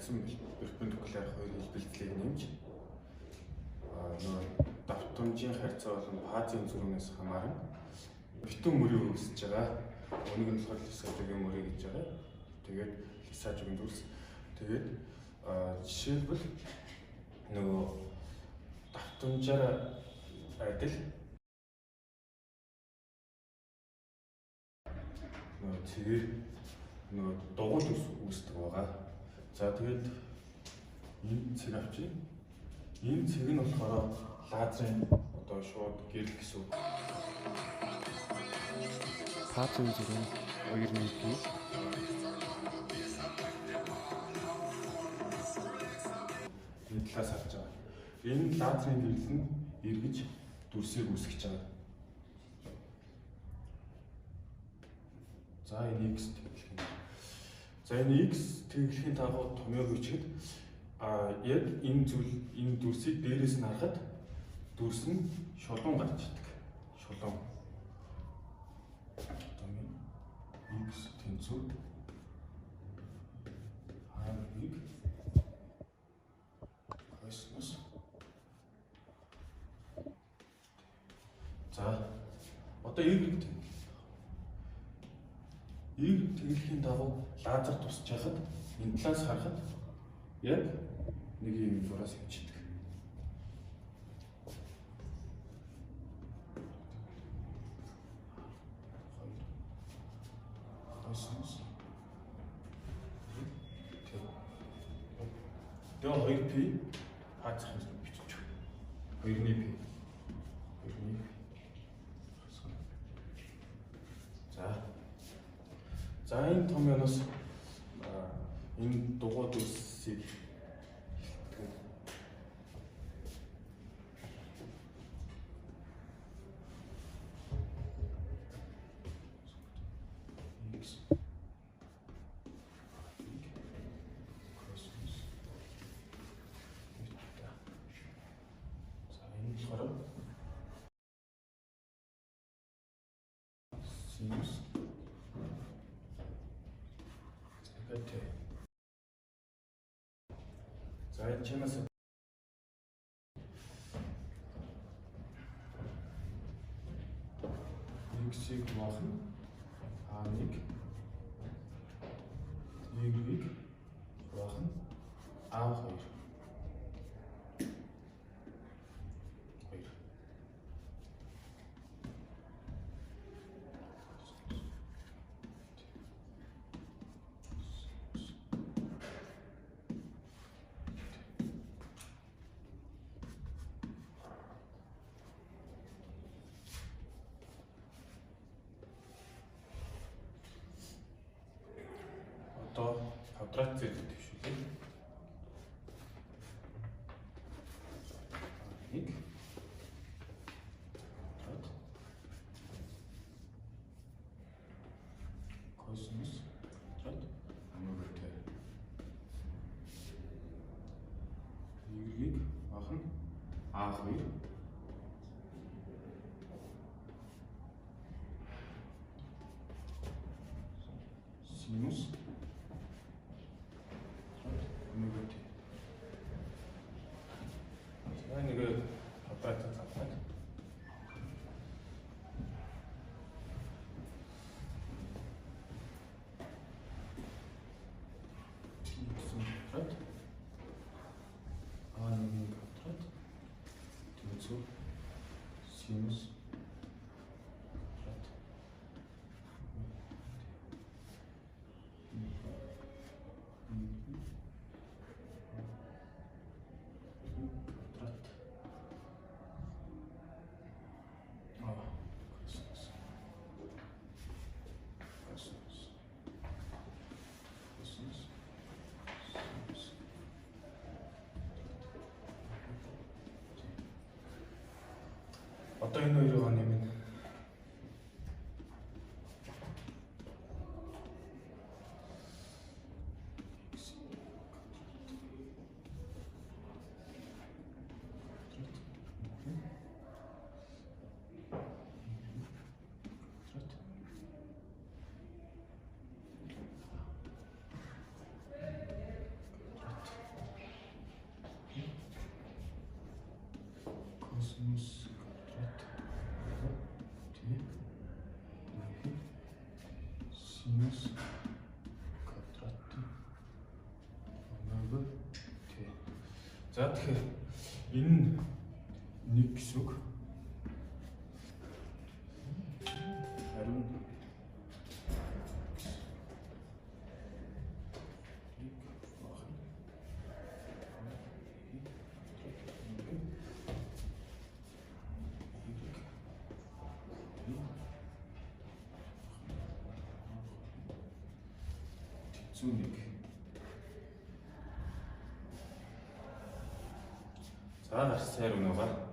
тогтсон перпендикуляр хоёрын бэлтгэлийг нэмж нөгөө давтамжийн харьцаа болон фазын зүрхнээс хамааран битүүн мөрийг үүсэж байгаа. Өнийг нь болохоор лисажигийн мөрийг гэж байгаа. Тэгээд лисажигийн дүрс. Тэгээд жишээлбэл нөгөө давтамжаар адил нөгөө цэгээр нөгөө дугуй дүрс үүсдэг байгаа. За тэгээд энэ цэг авчи. Энэ цэг нь болохоор лазерын одоо шууд гэрэл гэсэн үг. Фазын зүрх хоёрын пи энэ талаас харж байгаа. Энэ лазерын гэрэл нь эргэж дүрсийг үүсгэж байгаа. За энэ X тэнглэх юм. За энэ X тэнглэхийн дагуу томьёог үчихэд яг энэ дүрсийг дээрээс нь харахад дүрс нь шулуун гарч ирдэг. Шулуун. X тэнцүү R-ыг косинус. За одоо Y тэнглэхийн дагуу лазер тусч яхад энэ талаас харахад яг нэг юм зураас хэмждэг. Тэгээ 2p хаачих юм бичиж байна. 2-ны p. 2-ны. За энэ томьёоноос энэ дугуй дүрсийг синус за энэ чанаас X-ийг бахан А1 Y-ийг бахан А2 квадрат зэрэг төвшүүлээ. 1 квадрат косинус квадрат амруутай. Y-ийг бахан A2 синус нэг квадрат цаатаг. Квадрат. А1 квадрат. Тэнцүү синус квадрат. Одоо энэ хоёрыг нэмэн Синус квадрат. Тий. Синус квадратын өнөөгөө тий. За тэгэхээр энэ 1 гэсэн үг. Харин зүүнийг. За гарч сайр өнөөгөө.